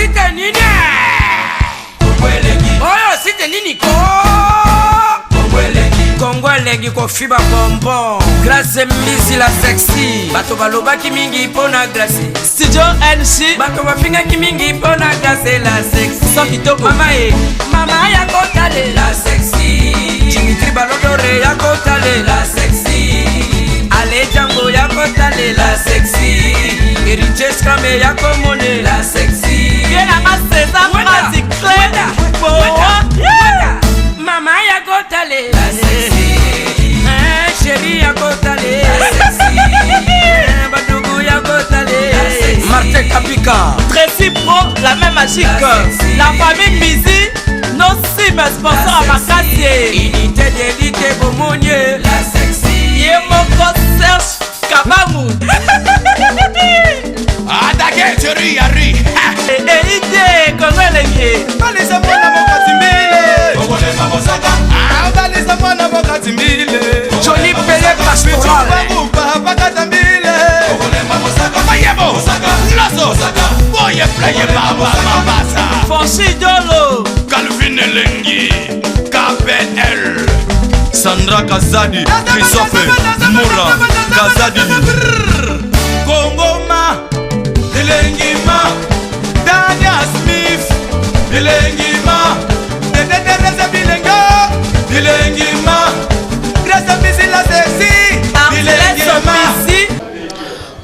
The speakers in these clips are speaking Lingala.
site nini oyo site nini ko Kongolegi ko fiba bonbon Glace misi la sexy Bato balobaki mingi pona glace Studio NC Bato bafingaki mingi pona glace la sexy Sans kitoko Mama ya kotale la sexy Dimitri Balodore ya kotale la sexy Ale Django ya kotale la sexy Eriches Kame ya komone la sexy Viens à César Magic Mama ya kotale la sexy Chérie ya kotale la sexy Badougou ya kotale la sexy Martin Kapika Tracy Pro, la même magique la famille Mizi, nos sim sponsors à Makassie Unité d'élite Bomonier la sexy Yemoko Serge Kabamu Attaquez, chérie, Harry Idée, Kongolegi Balisa mwana mokatimbile Kongole mamosaka Balisa mwana mokatimbile Johnny Pelé Pastoral Bakatambile Kongole mamosaka Mayebo Lazo Boye playe baba mabasa Fonchi Dolo Calvin Elengi KPL Sandra Kazadi Christophe Moura Kazadi Kongoma Elengi ma Dania Smith Elengi ma Teresa Bilenga Elengi ma Grâce Misi la sexy Elengi ma.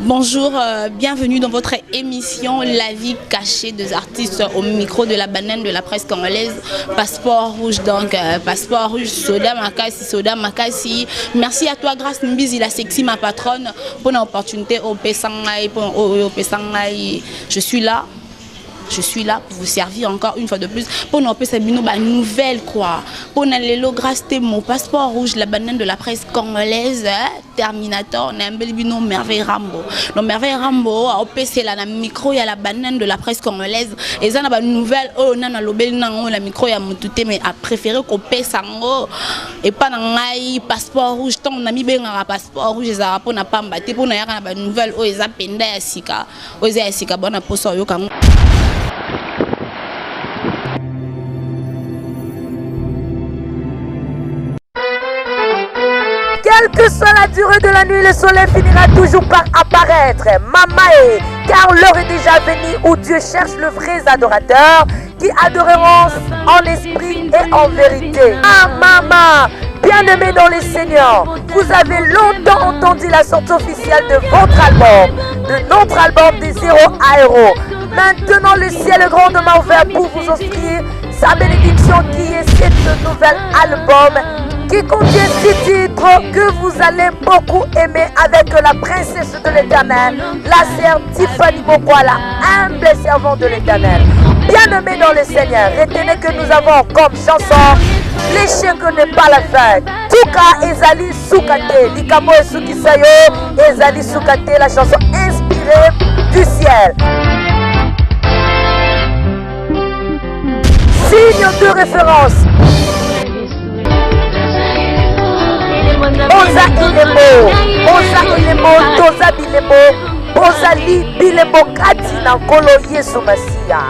Bonjour, bienvenue dans votre émission La vie cachée des artistes au micro de la banane de la presse congolaise. Passeport rouge donc, passeport rouge, Soda Makassi. Merci à toi Grâce Mbizi, la sexy, ma patronne, pour l'opportunité au Pessangai. Je suis là pour vous servir encore une fois de plus pour nous faire une nouvelle quoi. Pour nous grâce à mon passeport rouge, la banane de la presse congolaise, Terminator, on a un bel bino Merveille Rambo. Donc Merveille Rambo, au PC là, le micro, il y a la banane de la presse congolaise. Et ça, on a une nouvelle, oh, on a le micro, il y a mon touté, mais a préféré qu'on pèse en et pas dans le passeport rouge. Tant on a mis bien un passeport rouge, les arabes, on n'a pas battu pour nous avoir une nouvelle, oh, ils ont pendé à Sika, oh, ils ont Sika, bon, on a posé au Yokang. Quelle que soit la durée de la nuit, le soleil finira toujours par apparaître. Mamae, car l'heure est déjà venue où Dieu cherche le vrai adorateur qui adoreront en esprit et en vérité. Ah maman, bien-aimés dans les seigneurs, vous avez longtemps entendu la sortie officielle de votre album, de notre album des 0 à héros. Maintenant le ciel est grandement ouvert pour vous offrir sa bénédiction qui est ce nouvel album qui contient 6 titres que vous allez beaucoup aimer avec la princesse de l'Éternel, la sœur Tiffany Mokwa, la humble servante de l'Éternel. Bien-aimés dans le Seigneur, retenez que nous avons comme chanson les chiens que n'est pas la fête. Tuka Ezali Soukate, Likamo et Sukisayo, Ezali Soukate, la chanson inspirée du ciel. Signe de référence. Oza ilemo, toza bilemo, ozali bilemo kati na nkolo Yesu Masiya.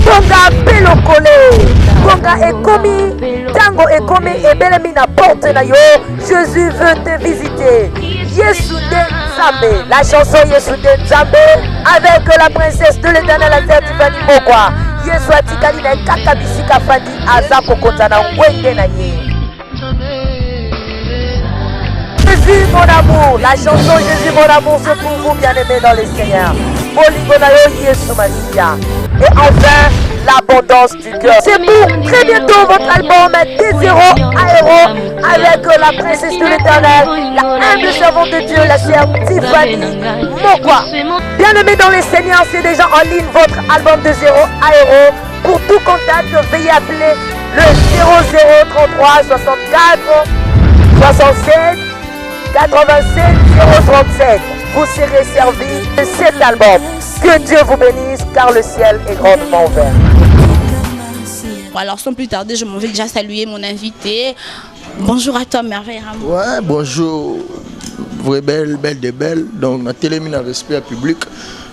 Bonga pelokole, bonga ekomi, tango ekomi ebelemi na porte na yo. Jésus veut te visiter. Yesu de Nzambe, la chanson Yesu de Nzambe avec la princesse de l'Éternel, la sœur Tiffany Mokwa. Yesu atikali na kaka bisika fandi aza kokota na ngwende na ye. Jésus mon amour, la chanson Jésus mon amour c'est pour vous bien-aimés dans le Seigneur. Et enfin, l'abondance du cœur. C'est pour très bientôt votre album des 0 à héros avec la princesse de l'Éternel, la humble servante de Dieu, la sœur Tiffany Mokwa. Bien-aimés dans le Seigneur, c'est déjà en ligne votre album de 0 à héros. Pour tout contact, veuillez appeler le 0033 64 67 87 037. Vous serez servi de cet album. Que Dieu vous bénisse car le ciel est grandement ouvert. Alors sans plus tarder, je m'en vais déjà saluer mon invité. Bonjour à toi Merveille Rambo. Ouais, bonjour. Vraie belle de belle. Donc, on a téléminé respect public.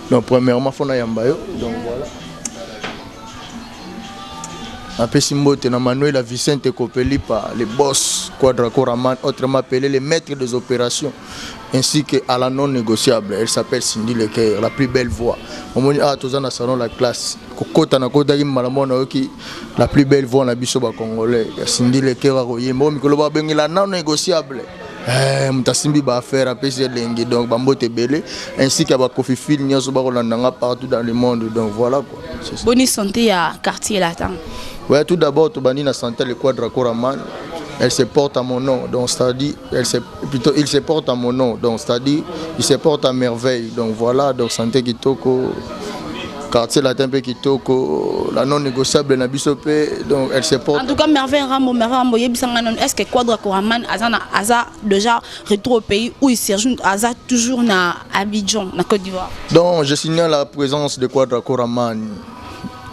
Donc, premièrement, il faut yambayo. Donc, voilà. Après Simbote, Manuel Vicente Kopelipa, les boss Quadraco Raman, autrement appelé les maîtres des opérations, ainsi qu'à la non négociable. Elle s'appelle Cindy Leker, la plus belle voix. On m'a dit, ah, tous en salon la classe. Kokota na kota malamona qui la plus belle voix na biso ba congolais. Cindy Leker a royé, moi mikoloba bengi la non négociable. Mutasimbi ba faire après c'est lengi donc bambote belé ainsi qu'à ba Kofi Phil nyoso ba kolandanga partout dans le monde donc voilà quoi. Bonne santé à quartier latin. Ouais, tout d'abord Tobani na santé le Quadraco Raman. Elle se porte à mon nom, donc c'est-à-dire il se porte à mon nom, donc c'est-à-dire il se porte à merveille. Donc voilà, donc santé kitoko quartier latin pe kitoko la non négociable na bisopé, donc elle se porte. En tout cas merveille Rambo yebisanga non est-ce que Quadraco Raman aza déjà retour au pays où il séjourne aza toujours na Abidjan na Côte d'Ivoire. Donc je signale la présence de Quadraco Raman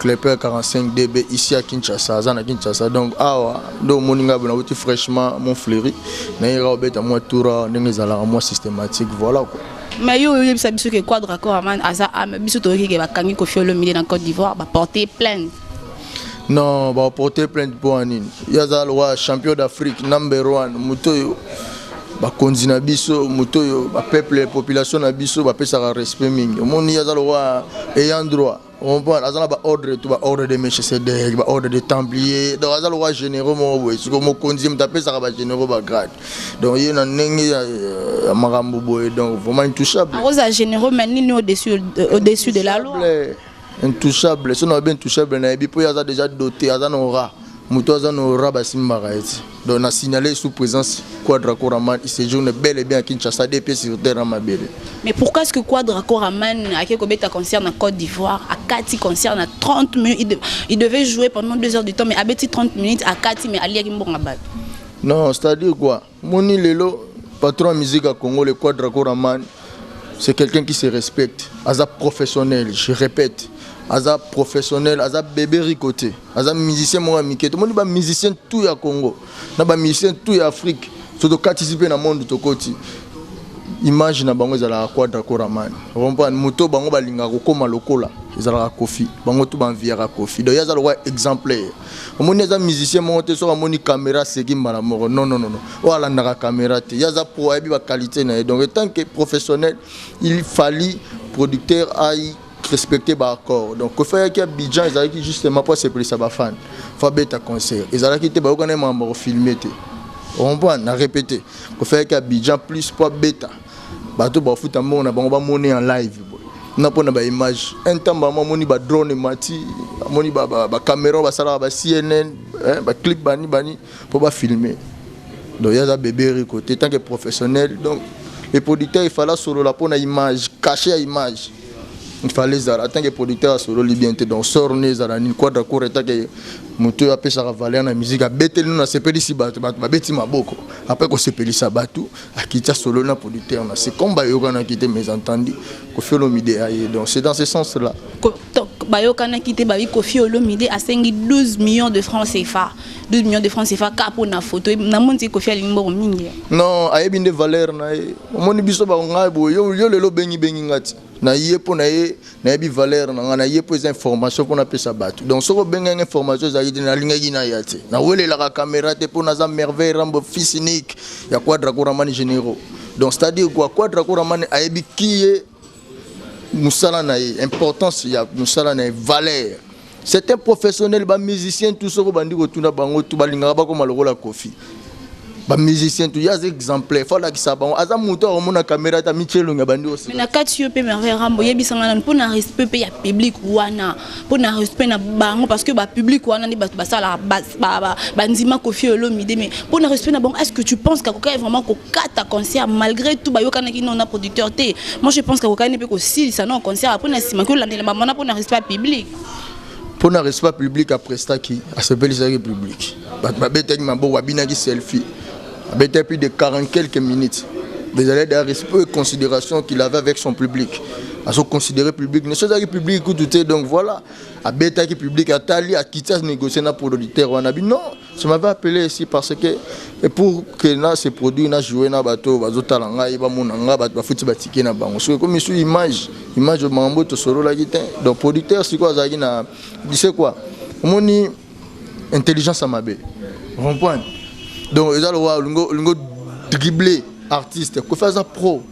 Clepper 45 dB ici à Kinshasa, donc donc moninga bona outi fraîchement mon fleuri na ira obeta moi toura ndengezala moi systématique voilà quoi. Mais yo yebisa biso que Quadraco Raman aza biso to ke ba kangi Koffi Olomide na Côte d'Ivoire ba porter plainte. Non, ba porter plainte pour anine. Yaza le champion d'Afrique number 1 mutoyo ba konzina biso mutoyo ba peuple population na biso ba pesa respect mingi. Moni yaza le ayant droit. On parle à ordre tout ordre de Melchisedec, ordre de Templier, donc à loi généraux mon ce que mon conduit taper ça va généraux ba grade. Donc il y a nengi marambo boy donc vraiment intouchable. Rosa généraux maintenant au-dessus de la loi. Intouchable, si on a bien intouchable na bi po ya déjà doté à aura. Muto za no aura basimba raiti. Donc on a signalé sous présence Quadraco Raman, il séjourne bel et bien à Kinshasa des pieds sur terre à Mabélé. Mais pourquoi est-ce que Quadraco Raman a quelques concert en Côte d'Ivoire, à Kati concert à 30 minutes, il devait jouer pendant 2 heures de temps, mais à Betty 30 minutes à Kati, mais à Liagimbongabad. Non, c'est-à-dire quoi? Moni Lelo, patron de musique à Congo, le Quadraco Raman, c'est quelqu'un qui se respecte, Aza professionnel, je répète. Aza professionnel, Aza bébé ricoté, Aza musicien moi amicé. Tout le monde est musicien tout ya Congo, na ba musicien tout ya Afrique. Surtout participer dans le monde de Koti. Imagine bango ezala Quadraco Raman. On prend moto bango balinga ko koma lokola, ezala Kofi. Bango tout ban viera Kofi. Donc yazala wa exemplaire. Omoni aza musicien monté sur amoni caméra segi mala moro. Non. O ala ndaka caméra te. Yaza pro abi ba qualité na. Donc en tant que professionnel, il fallait producteur aille respecter par accord. Donc il faut que Abidjan ils allaient justement pour se placer ba fan. Faut beta concert. Ils allaient quitter ba okane membre filmer te. On va répéter. Il faut que Abidjan plus pour beta. Bato ba foot amon na ba monnaie en live. Na pona ba image. Un temps ba moni ba drone mati, moni ba caméra ba sala ba CNN, ba clip bani pour ba filmer. Donc il y a des bébés côté tant que professionnel. Donc les producteurs il fallait solo la pona image, cacher à image. Il fallait en tant que producteur solo liberté donc sorné za ni Quadraco eta que moto a pesa valer na musique a betel nous na sepeli si bato ba beti maboko après ko sepeli sa bato akita solo na producteur na c'est comme ba yokana quitter mes entendus Koffi Olomide aye donc c'est dans ce sens là ba yokana quitter ba Koffi Olomide a 12 millions de francs CFA 12 millions de francs CFA kapo na photo na monti Koffi alimbo mingi non aye binde valeur na ye moni biso ba ngai bo yo lelo bengi ngati na yé pour na bi valeur na yé pour les informations pour na pesa bato donc soko benga information za yidi na linga gina yate na wele la caméra te pour na za merveille rambo fils unique ya Quadraco Raman généraux donc c'est à dire quoi Quadraco Raman a yebi qui musala na importance ya musala na valeur c'est un professionnel ba musicien tout soko bandi ko tuna bango tout balinga ba ko maloko la Kofi ba musicien tout ya exemplaire fala ki sa bango aza muto o mona caméra ta michelo nga bandi aussi mais na kati yo pe merveille rambo yebisanga na pour na respect pe ya public wana pour na respect na bango parce que ba public wana ni ba sala ba ndima Koffi Olomide mais pour na respect na bango est-ce que tu penses que koka vraiment ko kata concert malgré tout ba yokana ki non na producteur te moi je pense que koka ne peut ko si ça non concert après na sima ko landela mama pour na respect public pour na respect public après ça qui a se belle public ba beta ki mabo wabina ki selfie avait plus de 40 quelques minutes. Désolé de respect et considération qu'il avait avec son public. À son considéré public, ne soit public tout donc voilà. À bêta qui public à Tali à quitter négocier na producteur on a dit non, je m'avais appelé ici parce que et pour que là ces produits na jouer na bateau bazo talanga iba monanga ba futi batike na bango. So comme sur image mambo to solo la gité. Donc producteur c'est quoi ça na tu sais quoi? Moni intelligence à ma belle. Vous comprenez? Donc, ils ont dribbler artiste, Kofi Aza pro.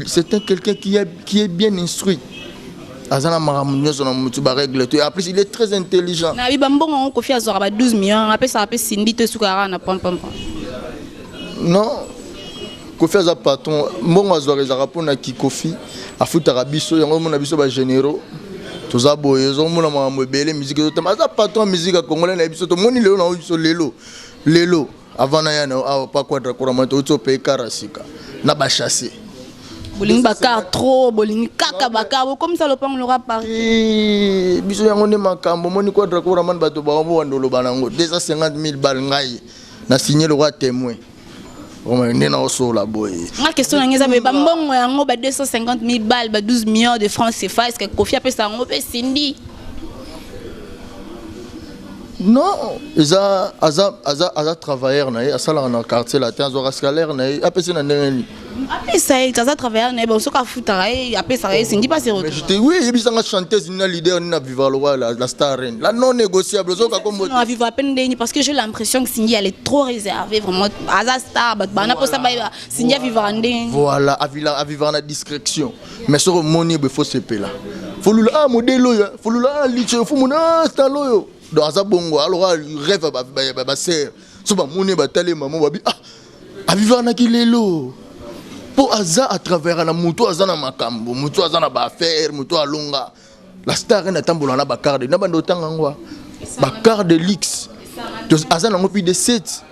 C'est quelqu'un qui est bien instruit. Azana Maramunyo, après, il est très intelligent. Na bibambongo Kofi Aza 12 millions, après ça après Cindy te soukara na pam pam. Non. Kofi Aza patron, mbongo Aza rezara pona ki Kofi, afutara biso, yango mona biso ba généraux. Toza boye, zo mona mambo belé musique zo tama. Aza patron musique congolais na biso to moni lelo na biso lelo. Avant na yana pas quadra couramment to pe karasika. Na ba chasser. Boling bakar trop, boling kaka bakar, comme ça le pang l'aura parlé. Biso yango ne makambo moni quadra couramment bato ba ombo wandolo banango 250 000 balles ngai. Na signé le roi témoin. Ma question est que 250 000 balles, 12 millions de francs CFA, est-ce que Kofi a fait ça? On peut Cindy. Non, ils ont travaillé dans le quartier latin, ils ont scalaire, après ça, ils ont travaillé, ils ont fait après ça, Cindy pas oui, ils ont chanté, ils ont leader, ils ont vécu la star, la non négociable. On a vécu à peine parce que j'ai l'impression que Cindy elle est trop réservée, vraiment. Aza star, Cindy a vécu en dehors. Voilà, à vivre en discrétion. Mais sur le money, il faut se payer là. Il faut le modèle, il faut le liche, il faut le stalo. Donc Aza bongo, alors rêve à serre. So ba money ba télé maman ba à vivre en akilelo. Pour Aza à travers la moto Aza na makambo, moto Aza na ba affaire, moto alonga. La star na tambola na ba carte, na ba ndotanga ngwa. Ba carte de luxe. Donc Aza na ngopi de 7.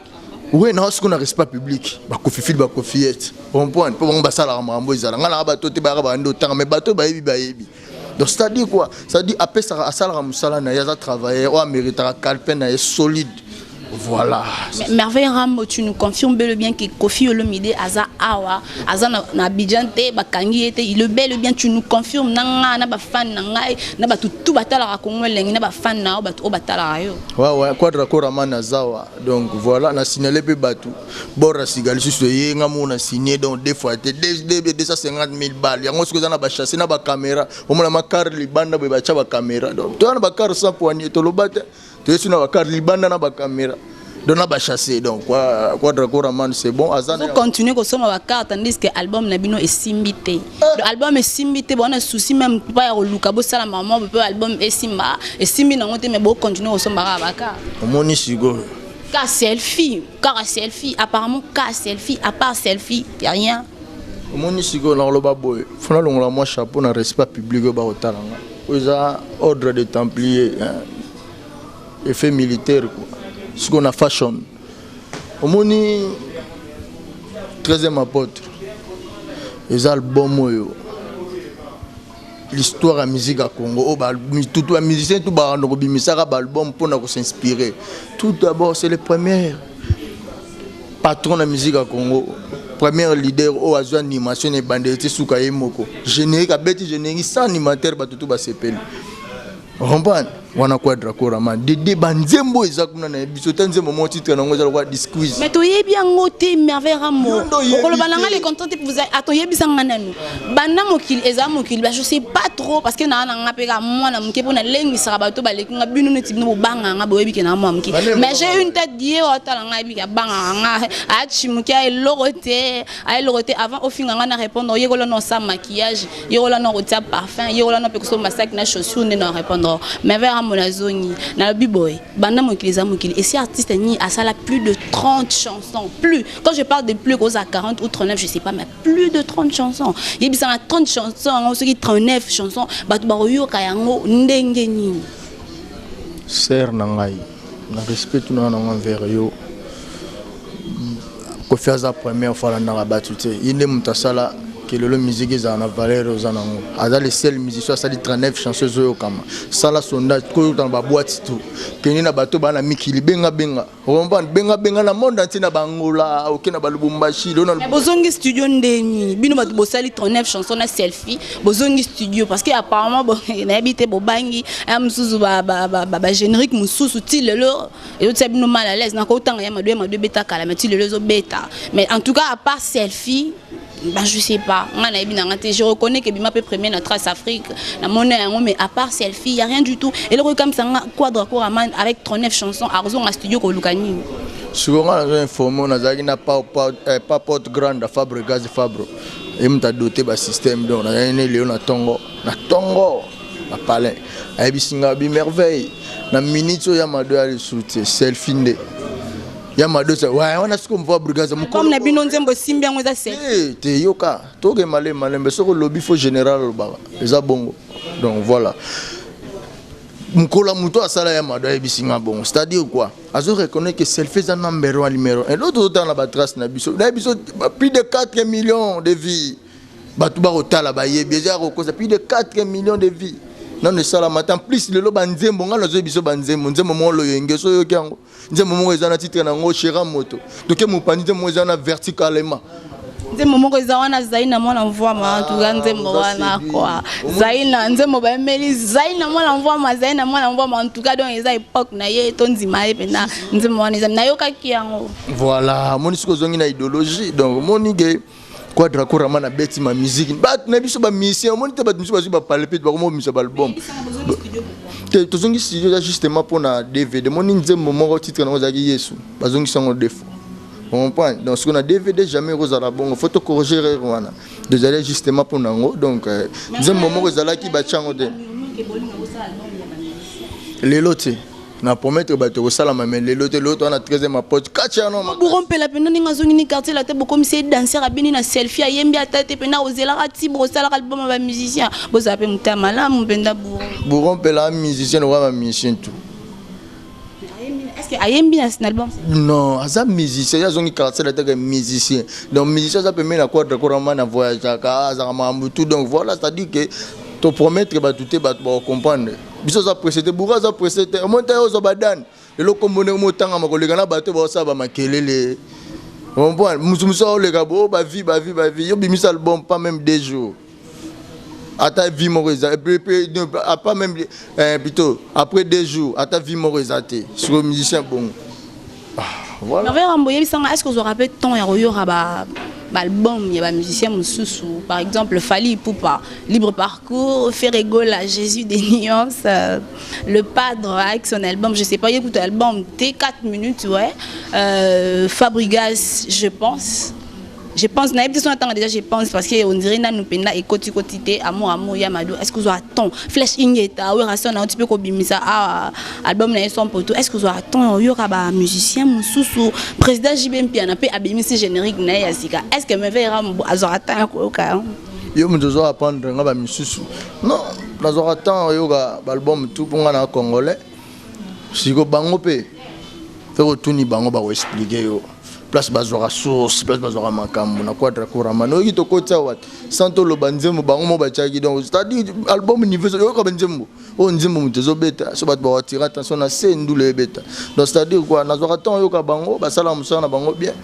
Oui, non, ce qu'on a respect public. Ba Kofi fil ba Kofiette. On point pour on ba sala mambo izala. Ngala ba tote ba ba ndotanga mais bato ba yebi. Donc c'est-à-dire quoi? C'est-à-dire après ça à Salah Moussala na yaza travailler ou méritera calpen na solide. Voilà. Merveille Rambo, tu nous confirmes bel et bien que Kofi Olomide Aza Awa, Aza na Bidjante, Bakangi était, il est bel et bien tu nous confirmes nanga na ba fan nanga na ba tout batala ra Congo lengi na ba fan na o batala yo. Ouais quadra korama na zawa. Donc voilà, na signalé pe batu. Bora sigali sur yenga mona signé donc des fois 250 000 balles. Yango ce que na ba chasser na ba caméra, o mona makar libanda ba cha ba caméra. Donc to na ba car sans poignée to lobate. Tu es na ba car libanda na ba caméra. Donc on a chassé donc quadra coraman c'est bon Azana vous continuez que sommes à carte tandis que album Nabino est simbité l'album est simbité bon on a souci même pas au Lukabo ça la maman peut album est simba et simbi na ngote mais bon continuer que sommes à baka moni sigo car selfie apparemment car selfie à part selfie y a rien moni sigo na loba boy fona longola moi chapeau na respect public ba otalanga oza ordre de templier effet militaire quoi. Ce qu'on a fashion. Au moni 13e apôtre. Les albums l'histoire de la musique à Congo. Tout les musiciens tout album pour s'inspirer. Tout d'abord c'est le premier patron de la musique à Congo. Premier leader au azo animation et bandité Soukaye Moko. Générique à bête générique sans animateur tout ba s'appelle. Rompan wana quadra coraman de banzembo ezakuna na bisote nzembo mo titre na ngoza kwa disquiz mais to yebi ngote merveille ramo okolo bananga les contents vous ato yebi sangana nu bana mokili eza mokili ba je sais pas trop parce que na nga peka mwana mke pona lengi saka bato baleki nga binu neti no banga nga boyebi ke na mwa mke mais j'ai une tête die otala nga yebi ka banga nga a chimukia elorote avant au fin nga na répondre yekola no sa maquillage yekola no rotia parfum yekola no pekoso masak na chaussure ne no répondre mais Monazoni, na biboy, banda mokiliza mokili. Et si artiste ni a ça la plus de 30 chansons, plus. Quand je parle de plus gros à 40 ou 39, je sais pas, mais plus de 30 chansons. Il y a 30 chansons, on se dit 39 chansons. Batu baroyo kayango ndenge ni. Ser nangai, na respect tout na envers yo. Kofi Aza première fois na rabatute. Il est mutasala que le musique est en valeur aux anango. Aza les seuls musiciens ça dit 39 chansons zo kama. Sala sondage ko dans ba boîte tout. Keni na bato bana mikili benga. Romban benga na monde entier na bangola, okena ba Lubumbashi, do na bozongi studio ndeni. Bino bato bosali 39 chansons na selfie, bozongi studio parce que apparemment na habité bobangi, amsuzu ba générique mususu ti lelo et autres bino mal à l'aise na ko tanga ya madwe beta kala mais ti lelo zo beta. Mais en tout cas à part selfie Ben, je sais pas. Je reconnais que Bima peut premier la trace Afrique. Mais à part selfie, il n'y a rien du tout. Et le comme ça, Quadra Koraman avec 39 chansons, Arzon à studio Kolukani. Souvent, on a informé, on a pas porte grande à Fabre Gaz Fabre. Et on a doté un système. On a un Léon à Tongo. Na Tongo. Na Palais. Et puis, c'est merveille. Na minute, il y a ma deux à l'ésoute. Selfie. Yamado c'est ouais on a ce qu'on voit Brigaz comme na bino nzembo simbi yango za set te yoka to ke malé mais soko lobby fo général ba eza bongo donc voilà mkola muto asala yamado ebisinga bongo c'est-à-dire quoi azo reconnaît que selfie za numéro 1 numéro 1 l'autre dans la trace na biso plus de 4 millions de vies batu ba otala ba yebi déjà rekosa plus de 4 millions de vies non ne sala matin plus le banzembo ngana zo biso banzembo nzembo mo lo yenge so yo kyango nzembo mo ezana titre na ngo shira moto donc mo panite mo ezana verticalement nzembo mo ezana zaina mwana mvua ma tuga nzembo wana kwa zaina nzembo ba meli zaina mwana mvua ma zaina mwana mvua ma tuga donc eza époque na ye tonzima ye pena nzembo wana na yo kakiyango voilà moni siko zongi na idéologie donc moni ge Quadra Koraman a bêti ma musique. Bat na biso ba mission, on était ba biso ba parler pe ba ko mo misa ba album. To zongi studio justement pour na DVD. Mon nzem moment titre na ozaki Yesu. Ba zongi sango défaut. On comprend. Donc ce qu'on a DVD jamais rozala bon, faut to corriger wana. Désolé justement pour nango. Donc nzem moment rozala ki ba chango de. Les lotés. Na promettre ba to sala mais les lotés l'autre on a 13e approche. Kacha non. Bourron pe la pena ninga zongi ni quartier la tête comme c'est danser abini na selfie ayembi atate pena ozela rati bro sala album ba musicien. Bo zape mutama la mpenda bourron. Bourron pe la musicien wa musicien tout. Est-ce que ayembi na album? Non, aza musicien, ya zongi quartier la tête musicien. Donc musicien ça peut mettre la Quadra Koraman na voyage à tout donc voilà, c'est-à-dire que to promettre ba tout ba comprendre. Biso za précédé bourra za précédé monter aux badan et le commoner motanga makolega na bato ba sa ba makelele on voit mususa o le gabo ba vie yo bimisa album pas même 2 jours ata vie moreza pas même plutôt après 2 jours ata vie moreza té sur le musicien bon voilà est-ce que vous rappelez ton héros ba album il y a un musicien Moussoussou par exemple Fali Poupa Libre Parcours Ferrego la Jésus des nuances le Padre avec son album je sais pas écoute album T4 minutes ouais Fabregas je pense déjà je pense parce que on dirait na nous pena et côté amour Yamado est-ce que vous attend Flèche Ingeta ouais rason un petit peu kobimisa album na son poto est-ce que vous attend yo ka ba musicien Moussoussou président JB Mpiana pe abimisi générique na yasika est-ce que me verra azorata ko ka yo mzozo apprendre nga ba Moussoussou non azorata yo ka album tout pour nga na congolais siko bango pe fait retourner bango ba expliquer yo place bazora source place bazora makambo na Quadra Koraman no ki to kotsa wat santo lo banzembo bango mo bachaki donc c'est-à-dire album niveau yo ka banzembo o nzembo mutezo beta so bat ba tira attention na sendu le beta donc c'est-à-dire quoi na zora temps yo ka bango ba sala musana bango bien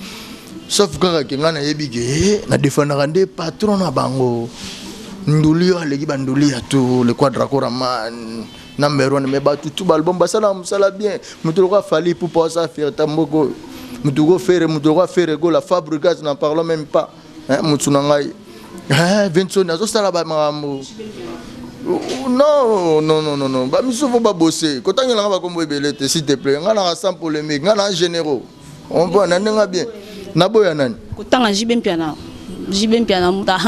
sauf kaka kinga na yebige na défendre ndé patron na bango nduli yo aleki banduli ya tout le Quadra Koraman number 1 mais ba tout album ba sala musala bien muto ko Fali pour pas faire tamboko Moutouro faire go la Fabregas n'en parlons même pas hein Moutsunangai hein Vincent nazo sala ba mambo non ba miso faut pas bosser quand on nga ba kombo ebelete s'il te plaît nga na sans polémique nga na généraux on voit na nga bien na boya nani kotanga JB Mpiana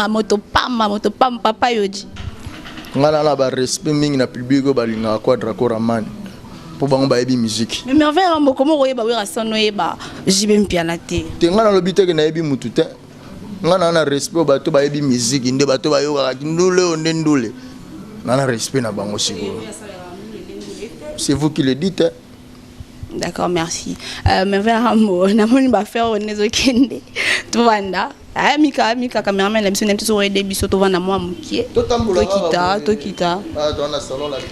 moto pam papa yodi nga na ba respect mingi na public go balinga Quadra Koraman pour bango ba ebi musique mais merveille rambo comment oyeba wera sono yeba JB Mpiana te nga na lobite ke na ebi mutu te nga na respect bato ba ebi musique nde bato ba yoka kindule onde ndule na respect na bango siko c'est vous qui le dites hein? D'accord merci merveille rambo na moni ba faire onezo kende to vanda Mika cameraman la mission n'aime toujours aider biso to vanda moi mukie to kita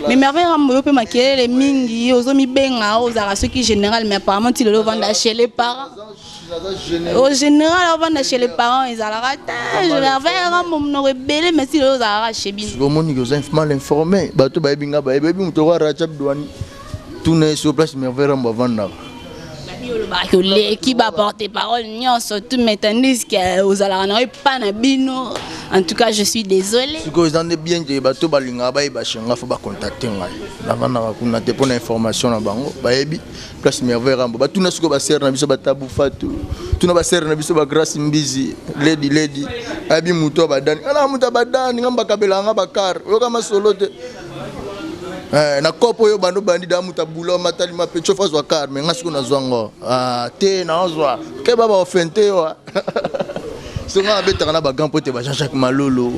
mais merveille rambo pe makelele mingi ozomi benga ozara ceux qui général mais apparemment il le vanda chez les parents au général on vanda chez les parents ils a la ratage merveille rambo no rebelle mais si le ozara chez bin gomoni que vous mal informé bato ba binga ba ebi muto wa rachab douani tout n'est sur place merveille rambo vanda qui va porter parole, surtout maintenant aux alarmes pas na bino. En tout cas, je suis désolée. Si vous avez bien dit que vous avez contacté pour information na bango baebi place merveille rambo ba tuna suko ba ser na biso ba tabu fatu tuna ba ser na biso ba grâce mbizi lady abi muto badani ana muto badani ngamba kabela ngaba kar yo kama solo te na kopo yo bando bandi da muta bulo matali mapecho fazwa kar me ngasuko na zwango te na ozwa ke baba ofente yo songa abeta na ba gampote ba Jean-Jacques Malolo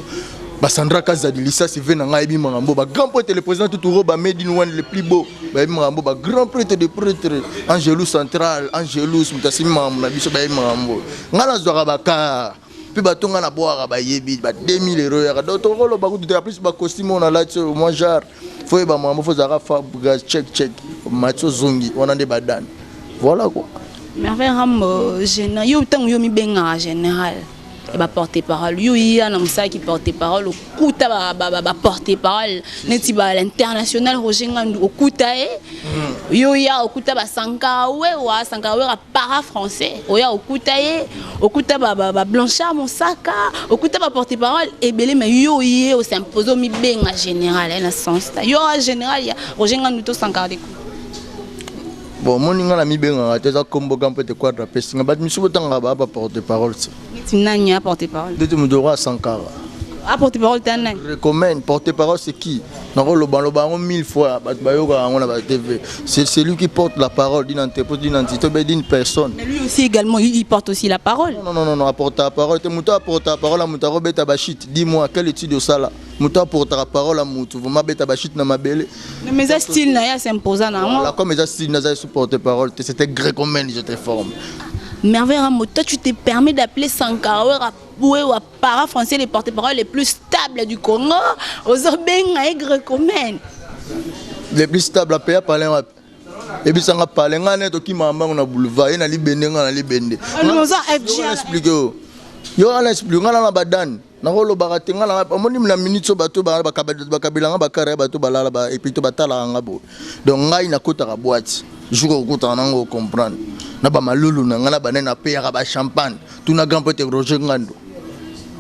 ba Sandra Kazadi Lisa Sylvain nga ebi mangambo ba grand prêtre le président Toutoro ba made in one le plus beau ba ebi mangambo ba grand prêtre de prêtre Angelus central Angelus mutasimi mangambo na biso ba ebi mangambo nga na zwa ba ka puis ba tonga na boira ba yebi ba 2000 € ya do Toutoro ba kutu plus ba costume on a là tu moi genre faut ba mangambo faut zara Fabregas check Mathieu Zongi on a des badan voilà quoi merveille ram général yo tang yo mi benga général et bah porter parole yo ya na musa qui porter parole au kuta ba porter parole neti ba l'international Roger Ngandu au kuta yo ya au kuta ba Sankawe wa Sankawe a para français o ya au kuta ba Blanchard Monsaka au kuta ba porter parole et belé mais yo au symposium mi benga général na sens yo général ya Roger Ngandu to Sankara bon mon ninga la mi benga teza kombo gampe te quadra pessinga bat mi subotanga ba porter parole Nani a porté parole. De Moudora Sankara. A porté parole Tanay. Recommande porter parole c'est qui? Non le ban 1000 fois on a TV. C'est lui qui porte la parole d'une entité d'une personne. Mais lui aussi également il porte aussi la parole. Non apporte la parole. Tu muta porte la parole à Moutaro beta bashit. Dis-moi quelle étude au sala. Muta porte la parole à Moutou. Vous m'abeta bashit na mabele. Mais ça style na ya s'imposa na moi. La comme ça style na ça porte parole. C'était grec comme je te forme. Merveille Rambo, toi tu te permets d'appeler Sankara ou à para français les porte-parole les plus stables du Congo aux Obenga et Grecomène. Les plus stables à payer par l'un. Et puis ça n'a pas l'un net qui m'a amené on a boulevard, il a libéré, on a libéré. On a FG. Yo ala explique ngala na badan na holo barate ngala amoni na minute so bato ba kabila ba kare bato balala ba et puis to batala ngabo donc ngai na kota ka boîte jour ko ta nango comprendre na ba malulu na ngala banena paya ba champagne tout na grand pote Roger Ngando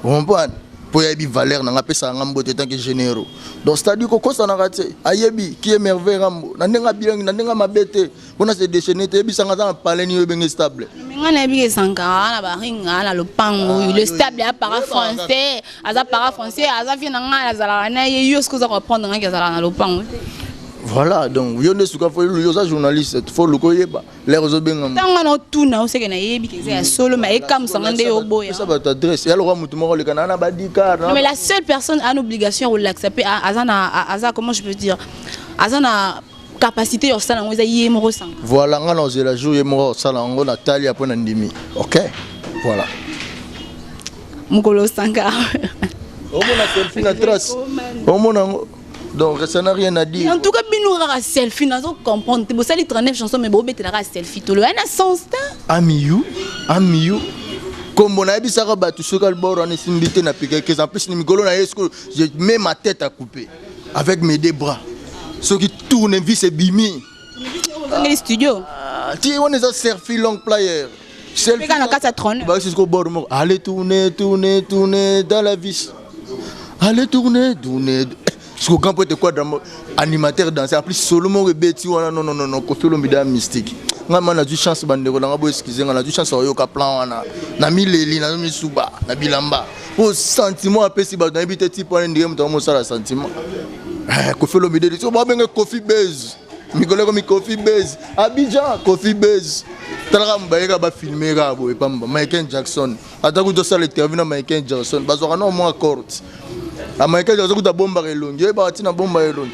comprendre pour yebi valeur na ngapesa ngambo te tant que généraux donc c'est-à-dire ko kosa na raté ayebi qui est merveille rambo na ndenga bilang na ndenga mabete bona se déchaîner te yebi sanga za parler ni yebenge stable ngana yebi Sankara na baringa na lopango le stable ya para français aza para français aza vient na ngala zala na yo ce que ça reprendre ngaka zala na lopango. Voilà, donc yo ne souka fo yo za journaliste faut le koyeba les réseaux benga tanga no tuna o seke na yebi ke za solo mais comme ça ngande yo boya ça va t'adresse et alors mutu mo le kana ba dikar mais la seule personne a une obligation de l'accepter azana comment je peux dire azana capacité au salon oza yemoro sang voilà ngana ozela jour yemoro salon ngo Nathalie après na ndimi OK voilà mukolo Sankara au mona selfie na trace au mona donc ça n'a rien à dire. En tout cas, bino rara selfie, n'a pas comprendre. Tu bosses les 39 chansons, mais bon, tu rara selfie. Tu le as un sens ta. Amiou. Comme on a dit ça rabat, tu sais qu'elle bord on est simbilité n'a plus que en plus ni migolo na esco, je mets ma tête à couper avec mes deux bras. Ceux qui tournent vis et bimi. Dans les studios. Tu on est un selfie long player. Selfie. Bah c'est ce qu'on bord. Allez tourner dans la vis. Allez tourner. Parce que quand tu es animateur danseur, en plus seulement rebeti non Koffi Olomide mystique. On a du chance bandeko na ngabo excuser on a du chance oyo ka plan wana na mileli na misuba na bilamba. Au sentiment apesi ba na bité type on ndire muto mo sala sentiment. Koffi Olomide so ba benga Koffi Base. Mikolo ko mi Koffi Base. Abidjan Koffi Base. Tala mbaeka ba filmer ka bo epamba Michael Jackson. Ataku to sala interview na Michael Jackson. Bazoka no mo accord. Américain je suis bomba elongi et parti na bomba elongi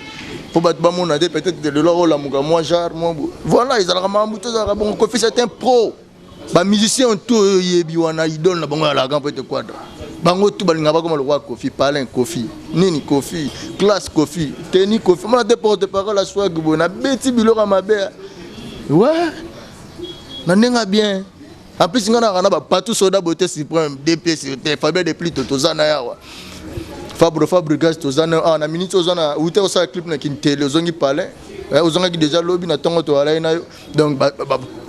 pour battre bamona peut-être de l'euro la muga moi jar moi voilà ils allaient mambuto za bon Koffi c'est un pro ba musicien tout yebi wana idole na bongo la grand peut quadra bango tout balinga ba comme le roi Koffi palin Koffi nini Koffi classe Koffi tennis Koffi moi des porte-parole la swag bona beti bilora mabe ouais na nenga bien en plus ngana ba partout soda beauté suprême deux pièces sur Fabien de plus tozana yawa Fabregas tozana na minute tozana ute osa clip na kintele ozongi palais Aux gens qui déjà lobby na tongo to ala na yo. Donc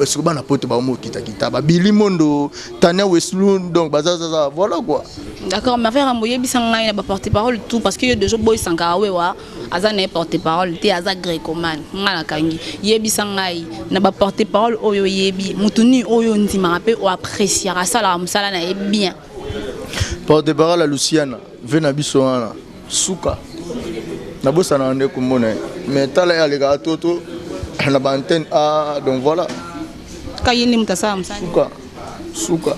ce que ba na pote ba mo kita ba Billy Mondo, Tania Westloon donc ça voilà quoi. D'accord, ma frère Amboye bisanga na ba porte-parole tout parce que yo déjà boy Sankarawe wa aza na porte-parole te aza grecoman ngala kangi yebisanga na ba porte-parole oyo yebi mutuni oyo ndima pe o apprécier ça la musala na bien. Porte-parole à Luciana, vena biso wana suka. Na bossa na ande kumona mais tala ya les gars toto na ba antenne a donc voilà. Kayini mutasa musala. Suka.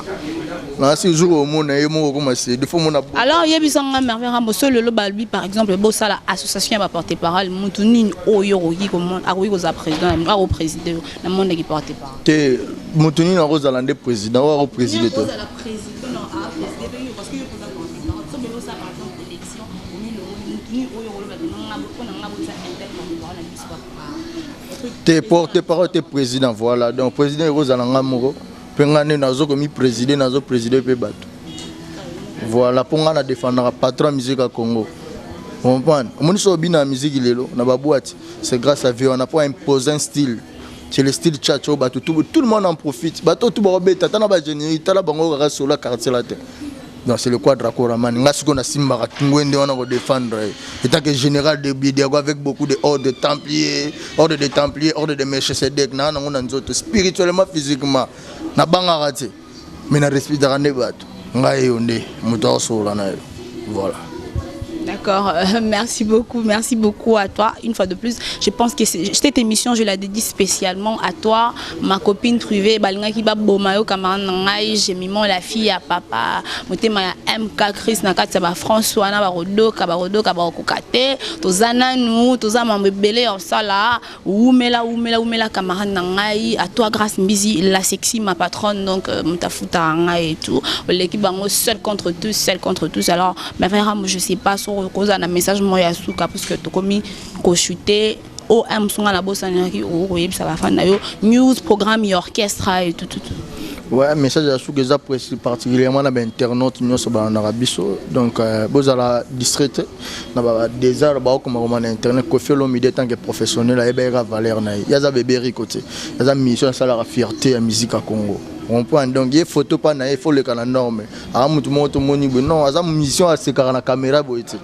Na si jour au monde et mo comment c'est de fois mon. Alors yebisanga merveille rambo seul le balbi par exemple bossa la association va porter parole mutuni oyo roki comme a roki aux président a au président na monde qui porte parole. Te mutuni na Rosalande président ou au président to. T'es porte-parole, t'es président, voilà. Donc, président Rosalanga Moro, Pengane Nazo comme président, Nazo président Pébat. Voilà, pour nga na défendre patron musique à Congo. On comprend. On est sur la musique, il est là, on a boîte. C'est grâce à Vieux, on n'a pas imposé un style. C'est le style tchatcho, tout le monde en profite. Bateau tout le monde, t'as pas génie, t'as la bango sur la quartier la terre. Donc c'est le quadre Koraman. Nous avons un Simba qui nous défendre. Étant que général de Bidiago avec beaucoup de ordres de Templiers, ordres de Melchisedec, nous avons spirituellement, physiquement. Nous avons raté. Mais nous respectons les bateaux. Nous avons voilà. D'accord, merci beaucoup à toi. Une fois de plus, je pense que cette émission, je la dédie spécialement à toi, ma copine privée, Balinga qui va bomayo camarade nangai, j'ai mis mon la fille à papa, motema ya MK Chris nakati ba François na barodo kabakokate, tozana nous, tozama mbele en sala, oumela camarade nangai, à toi grâce Mbizi, la sexy ma patronne donc mtafuta ngai et tout. L'équipe bango seul contre tous. Alors, ma frère, je sais pas sur cause un message moi ya suka parce que tu commis ko chuter au amsunga la bossa naki o yeb ça va faire news programme orchestre et tout. Ouais, message à suka ça particulièrement na internaute nous sur en arabiso donc bozala district na ba des arts ba comme roman internet ko fait l'homme tant que professionnel et ba valeur na ya za bébé ricoté ya za mission ça la fierté à musique à Congo. On prend donc il photo pas na il faut le canal norme a mutu moto moni non a mission à se car na caméra boité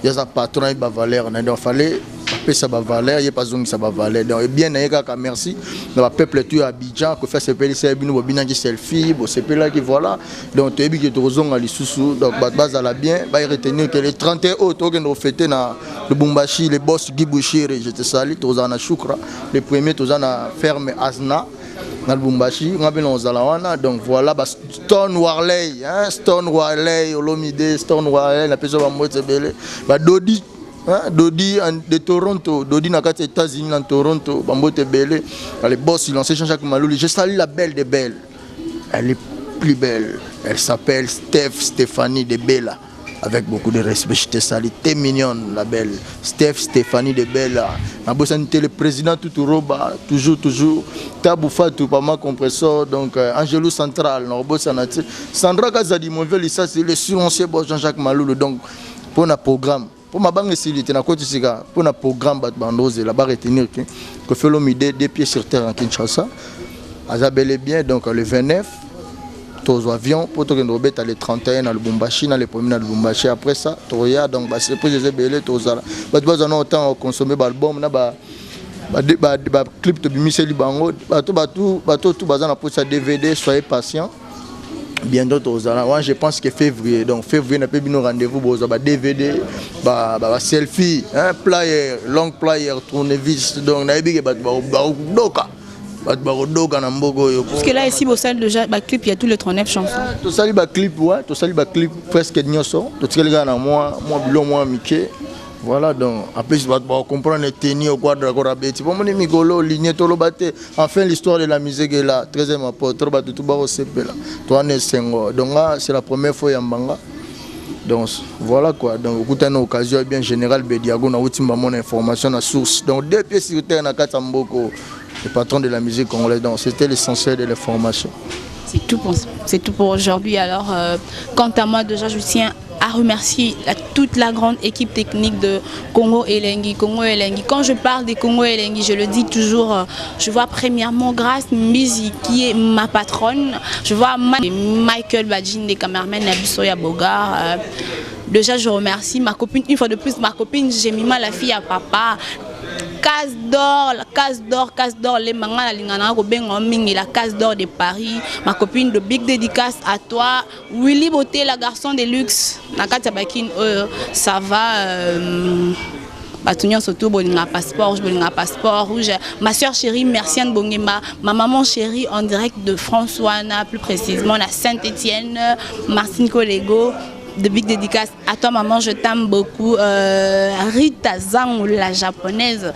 il y a sa patron il va valeur donc fallait paper ça va valeur il y a pas zone ça va valeur donc bien na ka merci dans peuple tu Abidjan que faire ce pays c'est bino bobina qui selfie bo c'est là qui voilà donc tu bi que tu zone ali susu donc base à la bien va retenir que les 31 autres que nous fêter na le Bumbashi les boss Gibushiri je te salue tozana Shukra les premiers tozana ferme Asna dans le Bumbashi, donc voilà, Stone Warley, Olomide, Stone Warley, la personne va mourir, Dodi, Dodi de Toronto, Dodi n'a qu'à les États-Unis, en Toronto, Bambote Belé, les boss, ils lancent chaque Malouli. Je salue la belle des belles, elle est plus belle, elle s'appelle Stéphanie de Bella. Avec beaucoup de respect, je te salue, t'es mignonne la belle Stéphanie de Bella. Ma bosse le président tout roba, toujours. Taboufa tout pas ma compresseur, donc Angelo Central, Sandra Kazadi, mon vieux, ça c'est le silencieux boss Jean-Jacques Maloulou, donc pour un programme. Pour ma banque c'est na côté siga pour un programme Bandose là-bas retenir que fait l'homme des pieds sur terre en Kinshasa. Azabel est bien donc le 29. Aux avions pour te rendre à les 31 dans le Bumbashi dans les premiers dans le Bumbashi après ça Toya donc c'est pour les belé tous ça bah tu vas autant consommer l'album na ba clip de Michel Bango tout bazana pour ça DVD soyez patient bien d'autres aux moi je pense que février donc février n'a pas bien rendez-vous pour ba DVD ba selfie un player long player tournevis donc na bi ba doka. Parce que là ici au salle déjà bah clip il y a tous les 39 chansons. Tout ça bah clip ouais, tout ça bah clip presque nyoso. Tout ce les gars moi bilon moi Mickey. Voilà donc après je vais comprendre les tenir au quadre corabeti. Pour mon migolo ligné tolo baté. Enfin l'histoire de la musique est là, 13e apport, trop battu tout baro CP là. Toi né sengo. Donc là c'est la première fois yambanga. Donc voilà quoi. Donc écoute une occasion bien général Bediago na outimba mon information à source. Donc deux pièces sur terre na Katamboko. Le patron de la musique congolaise, donc c'était l'essentiel de l'information. C'est tout pour aujourd'hui. Alors, quant à moi, déjà, je tiens à remercier toute la grande équipe technique de Congo Elengi. Quand je parle des Congo Elengi, je le dis toujours, je vois premièrement Grace Mbizi qui est ma patronne. Je vois Michael Badjin des caméramans Nabisoya Bogar. Déjà, je remercie ma copine, une fois de plus, ma copine Jemima, la fille à papa. Case d'or, les mangas, la lingana, la case d'or de Paris. Ma copine de big dédicace à toi. Willy Beauté, la garçon de luxe. Nakata Bakin, ça va. Surtout passeport rouge. Ma soeur chérie Merciane Bongema, ma maman chérie en direct de François-Anna, plus précisément la Saint-Étienne, Martine Collego. De big dédicace à toi maman, je t'aime beaucoup. Rita Zang la japonaise,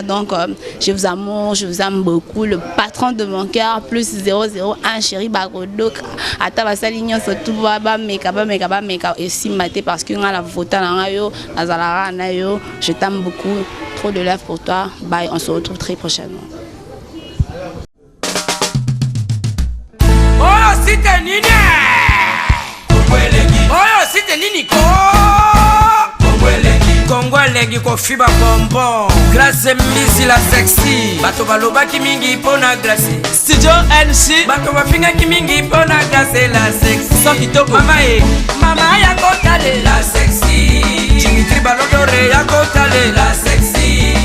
donc je vous aime beaucoup. Le patron de mon cœur plus 001 chéri Bagodo Atabasalignon surtout meka et si maté parce que la vota na yo azala na yo, je t'aime beaucoup. Trop de lèvres pour toi. Bye, on se retrouve très prochainement. Site nini Oyo site nini Kongo Elengi ko fiba bonbon. Grace Mbizi la sexy. Bato baloba ki mingi pona Grace. Studio NC. Bato bafinga ki mingi pona Grace la sexy. So kitoko. Mama ya kotale la sexy. Dimitri Balodore ya kotale la sexy.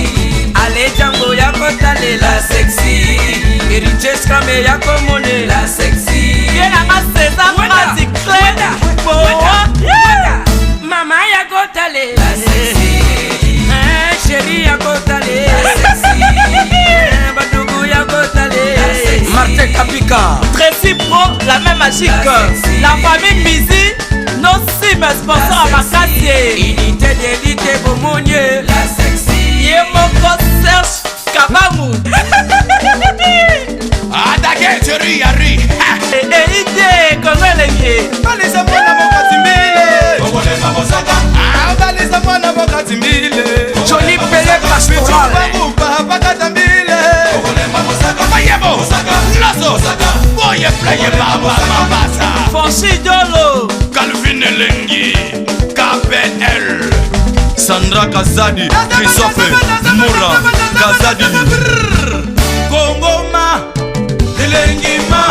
Ale Django ya kotale la sexy. Eriches Kame ya komone la sexy. Mama ya kotale la sexy. Chérie ya kotale la sexy. Badougou ya kotale la sexy. Martin Kapika. Tracy Pro, la même magique. La famille Mbizi, nos sim sponsors à Makassie. Unité d'élite Bomonier la sexy. Yemoko Serge Kabamu. Adake chérie Yari. Idée Congo Elengi. Balisa mwana mokati mbile. Kongole mamosaka. Balisa mwana mokati mbile. Johnny Pelé Pastoral. Baruba bakata mbile. Kongole mamosaka. Mayebo. Lazo. Boye playe baba mabasa. Fonsi Dolo. Calvin Elengi. KPL. Sandra Kazadi. Christophe Moura. Kazadi. Kongoma Elengi ma.